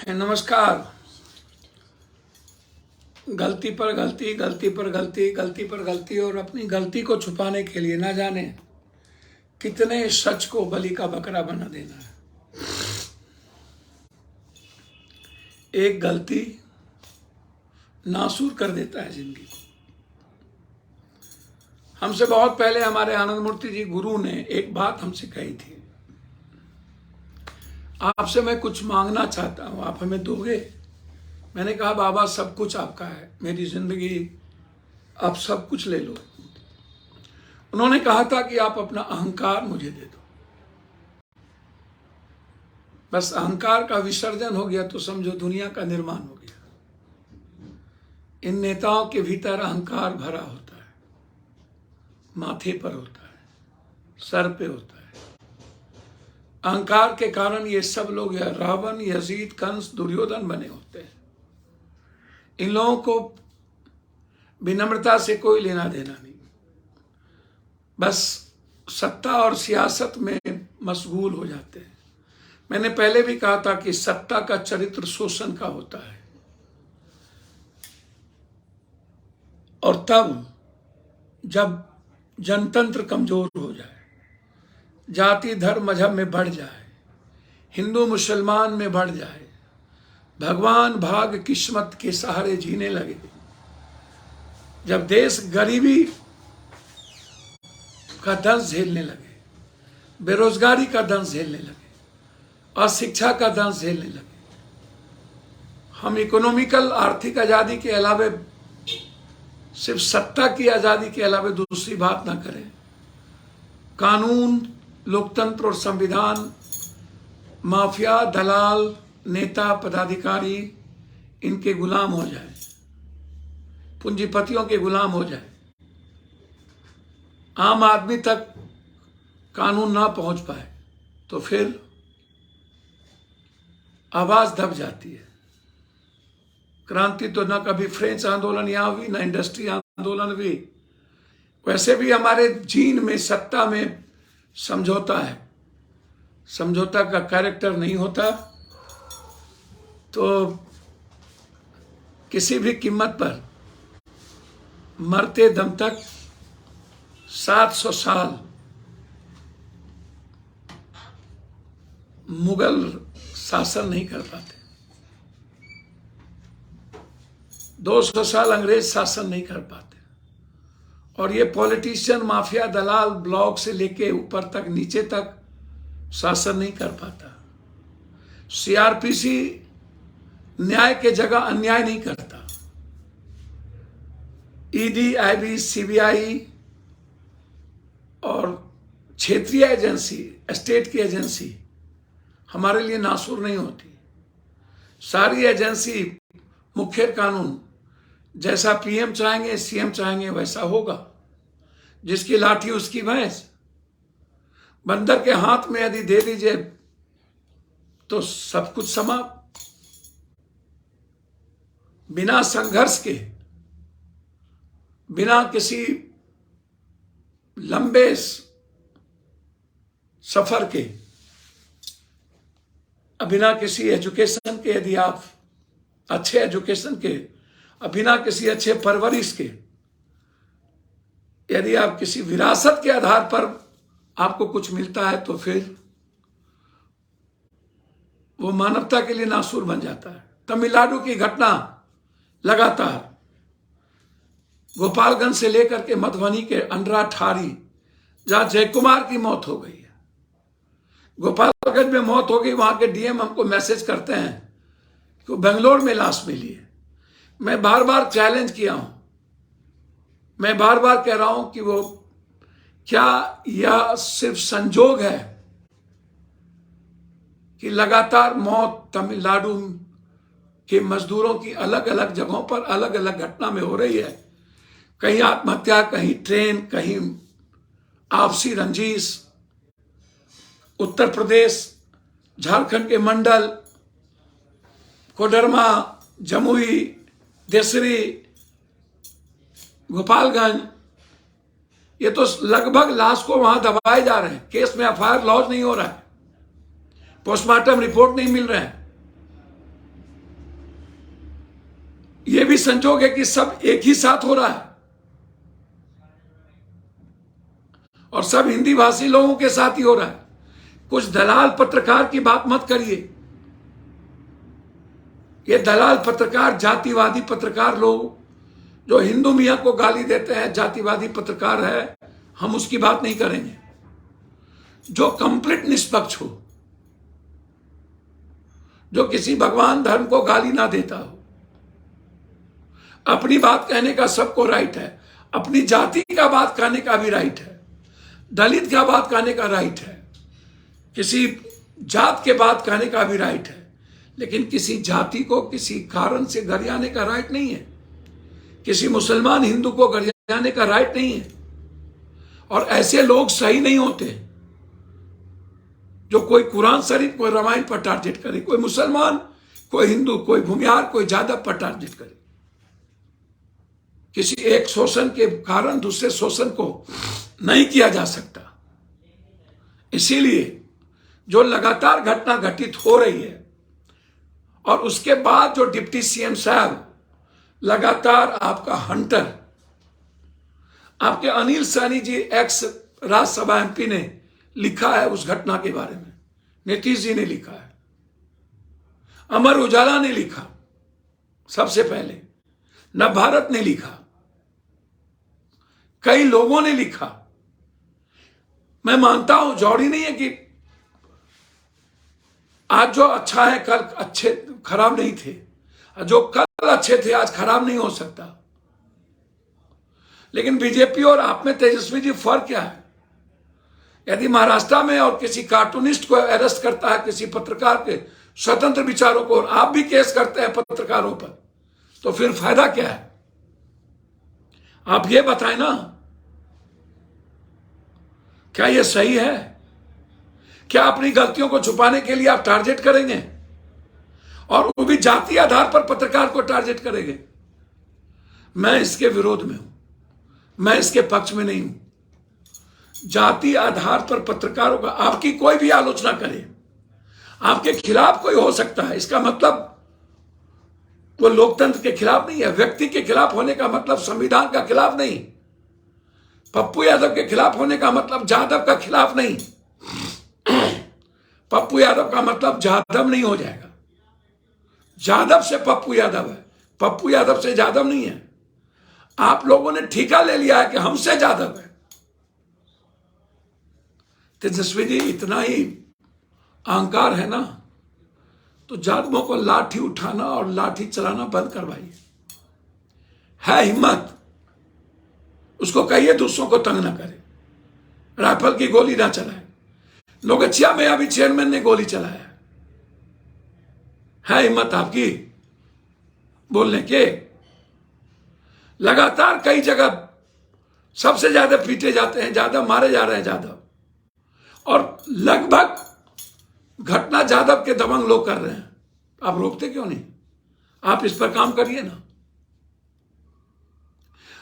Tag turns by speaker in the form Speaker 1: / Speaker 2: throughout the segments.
Speaker 1: नमस्कार। गलती पर गलती, गलती पर गलती, गलती पर गलती और अपनी गलती को छुपाने के लिए ना जाने कितने सच को बलि का बकरा बना देना है। एक गलती नासूर कर देता है जिंदगी को। हमसे बहुत पहले हमारे आनंद मूर्ति जी गुरु ने एक बात हमसे कही थी, आपसे मैं कुछ मांगना चाहता हूं, आप हमें दोगे? मैंने कहा बाबा सब कुछ आपका है, मेरी जिंदगी आप सब कुछ ले लो। उन्होंने कहा था कि आप अपना अहंकार मुझे दे दो। बस अहंकार का विसर्जन हो गया तो समझो दुनिया का निर्माण हो गया। इन नेताओं के भीतर अहंकार भरा होता है, माथे पर होता है, सर पे होता है। अहंकार के कारण ये सब लोग या रावण, यजीद, कंस, दुर्योधन बने होते हैं। इन लोगों को विनम्रता से कोई लेना देना नहीं, बस सत्ता और सियासत में मशगूल हो जाते हैं। मैंने पहले भी कहा था कि सत्ता का चरित्र शोषण का होता है, और तब जब जनतंत्र कमजोर हो जाए, जाति धर्म मजहब में बढ़ जाए, हिंदू मुसलमान में बढ़ जाए, भगवान भाग किस्मत के सहारे जीने लगे, जब देश गरीबी का दंश झेलने लगे, बेरोजगारी का दंश झेलने लगे, अशिक्षा का दंश झेलने लगे, हम इकोनॉमिकल आर्थिक आजादी के अलावे सिर्फ सत्ता की आजादी के अलावे दूसरी बात ना करें, कानून, लोकतंत्र और संविधान, माफिया, दलाल, नेता, पदाधिकारी इनके गुलाम हो जाए, पूंजीपतियों के गुलाम हो जाए, आम आदमी तक कानून ना पहुंच पाए, तो फिर आवाज दब जाती है। क्रांति तो ना कभी फ्रेंच आंदोलन यहां हुई, ना इंडस्ट्री आंदोलन हुई। वैसे भी हमारे जीन में सत्ता में समझौता है, समझौता का कैरेक्टर नहीं होता, तो किसी भी कीमत पर मरते दम तक 700 साल मुगल शासन नहीं कर पाते, 200 साल अंग्रेज शासन नहीं कर पाते, और ये पॉलिटिशियन, माफिया, दलाल ब्लॉक से लेके ऊपर तक, नीचे तक शासन नहीं कर पाता। सीआरपीसी न्याय के जगह अन्याय नहीं करता। ईडी, आईबी, सीबीआई और क्षेत्रीय एजेंसी, स्टेट की एजेंसी हमारे लिए नासूर नहीं होती। सारी एजेंसी, मुख्य कानून जैसा पीएम चाहेंगे, सीएम चाहेंगे वैसा होगा। जिसकी लाठी उसकी भैंस। बंदर के हाथ में यदि दे दीजिए तो सब कुछ समाप्त। बिना संघर्ष के, बिना किसी लंबे सफर के, बिना किसी एजुकेशन के, यदि आप अच्छे एजुकेशन के, बिना किसी अच्छे परवरिश के, यदि आप किसी विरासत के आधार पर आपको कुछ मिलता है, तो फिर वो मानवता के लिए नासूर बन जाता है। तमिलनाडु की घटना लगातार, गोपालगंज से लेकर के मधुबनी के अंड्राठारी, जहां जयकुमार की मौत हो गई है, गोपालगंज में मौत हो गई, वहां के डीएम हमको मैसेज करते हैं कि बेंगलोर में लाश मिली है। मैं बार बार चैलेंज किया हूं, मैं बार बार कह रहा हूं कि वो क्या यह सिर्फ संजोग है कि लगातार मौत तमिलनाडु के मजदूरों की अलग अलग जगहों पर अलग अलग घटना में हो रही है। कहीं आत्महत्या, कहीं ट्रेन, कहीं आपसी रंजिश। उत्तर प्रदेश, झारखंड के मंडल, कोडरमा, जमुई, देसरी, गोपालगंज, ये तो लगभग लाश को वहां दबाए जा रहे हैं। केस में एफआईआर लॉन्च नहीं हो रहा है। पोस्टमार्टम रिपोर्ट नहीं मिल रहे हैं। यह भी संजोग है कि सब एक ही साथ हो रहा है और सब हिंदी भाषी लोगों के साथ ही हो रहा है। कुछ दलाल पत्रकार की बात मत करिए। ये दलाल पत्रकार, जातिवादी पत्रकार लोग जो हिंदू मियां को गाली देते हैं, जातिवादी पत्रकार है, हम उसकी बात नहीं करेंगे। जो कंप्लीट निष्पक्ष हो, जो किसी भगवान धर्म को गाली ना देता हो, अपनी बात कहने का सबको राइट है, अपनी जाति का बात कहने का भी राइट है, दलित का बात कहने का राइट है, किसी जात के बात कहने का भी राइट है, लेकिन किसी जाति को किसी कारण से गरियाने का राइट नहीं है। किसी मुसलमान हिंदू को गरियाने का राइट नहीं है। और ऐसे लोग सही नहीं होते जो कोई कुरान शरीफ, कोई रामायण पर टारगेट करे, कोई मुसलमान, कोई हिंदू, कोई भूमिहार, कोई जादव पर टारगेट करे। किसी एक शोषण के कारण दूसरे शोषण को नहीं किया जा सकता। इसीलिए जो लगातार घटना घटित हो रही है और उसके बाद जो डिप्टी सीएम साहब लगातार आपका हंटर, आपके अनिल सहनी जी एक्स राज्यसभा एमपी ने लिखा है उस घटना के बारे में, नीतीश जी ने लिखा है, अमर उजाला ने लिखा, सबसे पहले नवभारत ने लिखा, कई लोगों ने लिखा। मैं मानता हूं जौड़ी नहीं है कि आज जो अच्छा है कल अच्छे खराब नहीं थे, जो कल अच्छे थे आज खराब नहीं हो सकता। लेकिन बीजेपी और आप में तेजस्वी जी फर्क क्या है? यदि महाराष्ट्र में और किसी कार्टूनिस्ट को अरेस्ट करता है, किसी पत्रकार के स्वतंत्र विचारों को, और आप भी केस करते हैं पत्रकारों पर, तो फिर फायदा क्या है? आप ये बताएं ना, क्या ये सही है? क्या अपनी गलतियों को छुपाने के लिए आप टारगेट करेंगे और वो भी जाति आधार पर पत्रकार को टारगेट करेंगे? मैं इसके विरोध में हूं, मैं इसके पक्ष में नहीं हूं। जाति आधार पर पत्रकारों का आपकी कोई भी आलोचना करे, आपके खिलाफ कोई हो सकता है, इसका मतलब वो लोकतंत्र के खिलाफ नहीं है। व्यक्ति के खिलाफ होने का मतलब संविधान का खिलाफ नहीं। पप्पू यादव के खिलाफ होने का मतलब जादव का खिलाफ नहीं। पप्पू यादव का मतलब जादव नहीं हो जाएगा। जादव से पप्पू यादव है, पप्पू यादव से जादव नहीं है। आप लोगों ने ठेका ले लिया है कि हमसे जादव है। तेजस्वी जी, इतना ही अहंकार है ना, तो जादवों को लाठी उठाना और लाठी चलाना बंद करवाइए। है हिम्मत, उसको कहिए दूसरों को तंग ना करे, राइफल की गोली ना चलाए। नौगछिया में अभी चेयरमैन ने गोली चलाया। है हिम्मत आपकी बोलने के? लगातार कई जगह सबसे ज्यादा पीटे जाते हैं जादव, मारे जा रहे हैं जादव, और लगभग घटना जादव के दबंग लोग कर रहे हैं। आप रोकते क्यों नहीं? आप इस पर काम करिए ना।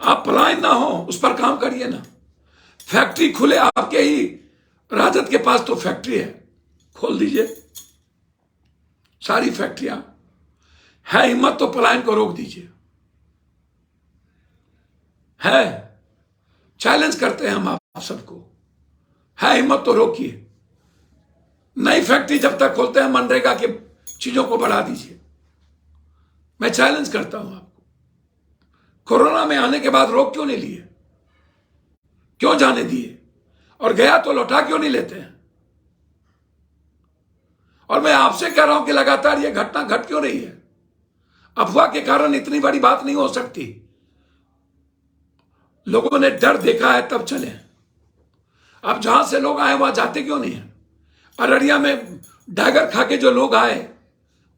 Speaker 1: आप पलायन ना हो, उस पर काम करिए ना। फैक्ट्री खुले, आपके ही राजद के पास तो फैक्ट्री है, खोल दीजिए सारी फैक्ट्रियां। है हिम्मत तो पलायन को रोक दीजिए। है, चैलेंज करते हैं हम आप सबको। है हिम्मत तो रोकिए। नई फैक्ट्री जब तक खोलते हैं मनरेगा की चीजों को बढ़ा दीजिए। मैं चैलेंज करता हूं आपको। कोरोना में आने के बाद रोक क्यों नहीं लिए? क्यों जाने दिए? और गया तो लौटा क्यों नहीं लेते हैं? और मैं आपसे कह रहा हूं कि लगातार यह घटना घट क्यों रही है? अफवाह के कारण इतनी बड़ी बात नहीं हो सकती। लोगों ने डर देखा है तब चले। अब जहां से लोग आए वहां जाते क्यों नहीं है? अररिया में डैगर खा के जो लोग आए,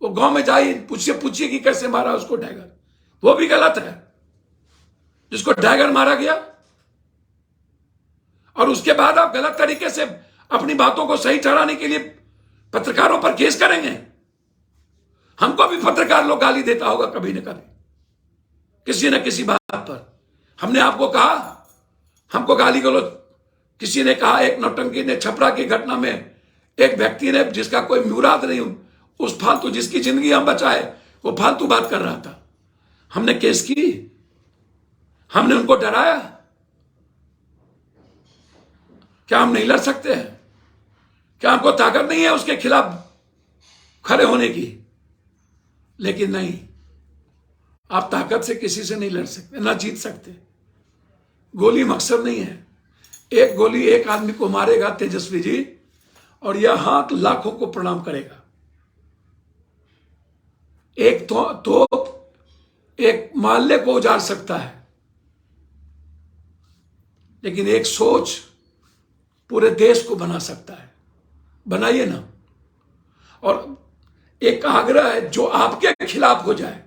Speaker 1: वो गांव में जाइए, पूछिए कि कैसे मारा उसको डैगर। वो भी गलत है, जिसको डैगर मारा गया। और उसके बाद आप गलत तरीके से अपनी बातों को सही ठहराने के लिए पत्रकारों पर केस करेंगे। हमको भी पत्रकार लोग गाली देता होगा कभी न कभी, किसी न किसी बात पर। हमने आपको कहा हमको गाली गलौज? किसी ने कहा एक नौटंकी ने छपरा की घटना में एक व्यक्ति ने, जिसका कोई मुराद नहीं, उस फालतू, जिसकी जिंदगी हम बचाए, वो फालतू बात कर रहा था, हमने केस की, हमने उनको डराया। क्या हम नहीं लड़ सकते हैं? क्या हमको ताकत नहीं है उसके खिलाफ खड़े होने की? लेकिन नहीं, आप ताकत से किसी से नहीं लड़ सकते, ना जीत सकते। गोली मकसद नहीं है। एक गोली एक आदमी को मारेगा, तेजस्वी जी, और यह हाथ लाखों को प्रणाम करेगा। एक तो एक मोहल्ले को उजाड़ सकता है, लेकिन एक सोच पूरे देश को बना सकता है। बनाइए ना। और एक आग्रह है, जो आपके खिलाफ हो जाए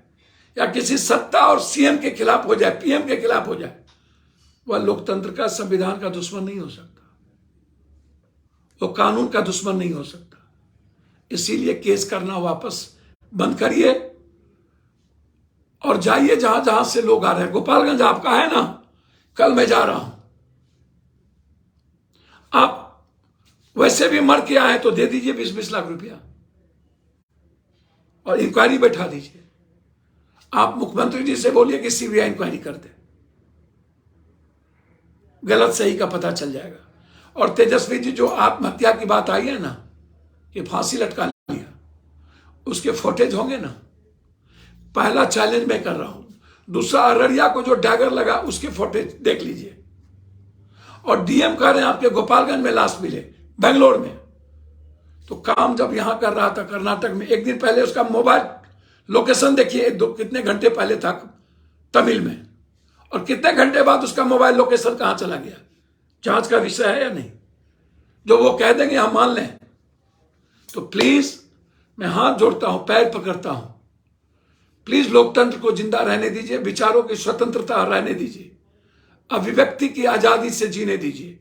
Speaker 1: या किसी सत्ता और सीएम के खिलाफ हो जाए, पीएम के खिलाफ हो जाए, वह लोकतंत्र का, संविधान का दुश्मन नहीं हो सकता, वो कानून का दुश्मन नहीं हो सकता। इसीलिए केस करना वापस बंद करिए और जाइए जहां जहां से लोग आ रहे हैं। गोपालगंज आपका है ना, कल मैं जा रहा हूं, आप वैसे भी मर के आए तो दे दीजिए 20-20 लाख रुपया और इंक्वायरी बैठा दीजिए। आप मुख्यमंत्री जी से बोलिए कि सीबीआई इंक्वायरी कर दे, गलत सही का पता चल जाएगा। और तेजस्वी जी, जो आत्महत्या की बात आई है ना, कि फांसी लटका लिया, उसके फुटेज होंगे ना। पहला चैलेंज मैं कर रहा हूं। दूसरा, अररिया को जो डैगर लगा, उसके फुटेज देख लीजिए। और डीएम कह रहे हैं आपके गोपालगंज में लाश मिले, बेंगलोर में। तो काम जब यहां कर रहा था कर्नाटक में, एक दिन पहले उसका मोबाइल लोकेशन देखिए, कितने घंटे पहले था तमिल में, और कितने घंटे बाद उसका मोबाइल लोकेशन कहां चला गया। जांच का विषय है या नहीं? जो वो कह देंगे हम मान लें। तो प्लीज मैं हाथ जोड़ता हूं, पैर पकड़ता हूं, प्लीज लोकतंत्र को जिंदा रहने दीजिए, विचारों की स्वतंत्रता रहने दीजिए, अभिव्यक्ति की आजादी से जीने दीजिए।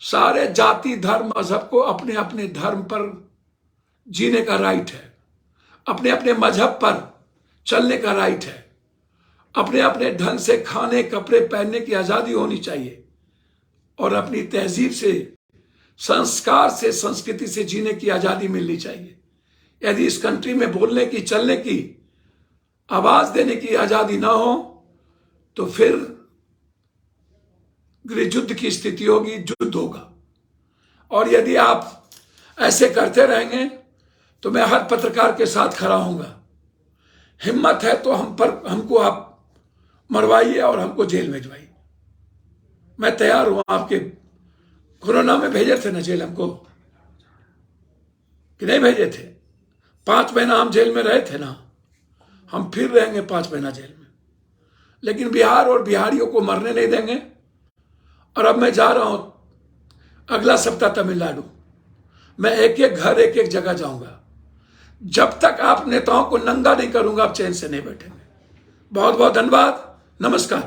Speaker 1: सारे जाति, धर्म, मजहब को अपने अपने धर्म पर जीने का राइट है, अपने अपने मजहब पर चलने का राइट है, अपने अपने ढंग से खाने, कपड़े पहनने की आजादी होनी चाहिए, और अपनी तहजीब से, संस्कार से, संस्कृति से जीने की आजादी मिलनी चाहिए। यदि इस कंट्री में बोलने की, चलने की, आवाज देने की आजादी ना हो, तो फिर गृह युद्ध की स्थिति होगी, युद्ध होगा। और यदि आप ऐसे करते रहेंगे तो मैं हर पत्रकार के साथ खड़ा होऊंगा। हिम्मत है तो हमको आप मरवाइए और हमको जेल में भिजवाइए, मैं तैयार हूं। आपके कोरोना में भेजे थे ना जेल हमको, कि नहीं भेजे थे? 5 महीना हम जेल में रहे थे ना, हम फिर रहेंगे 5 महीना जेल में। लेकिन बिहार और बिहारियों को मरने नहीं देंगे। और अब मैं जा रहा हूं अगला सप्ताह तमिलनाडु। मैं एक एक घर, एक एक जगह जाऊंगा। जब तक आप नेताओं को नंगा नहीं करूंगा, आप चैन से नहीं बैठेंगे। बहुत बहुत धन्यवाद, नमस्कार।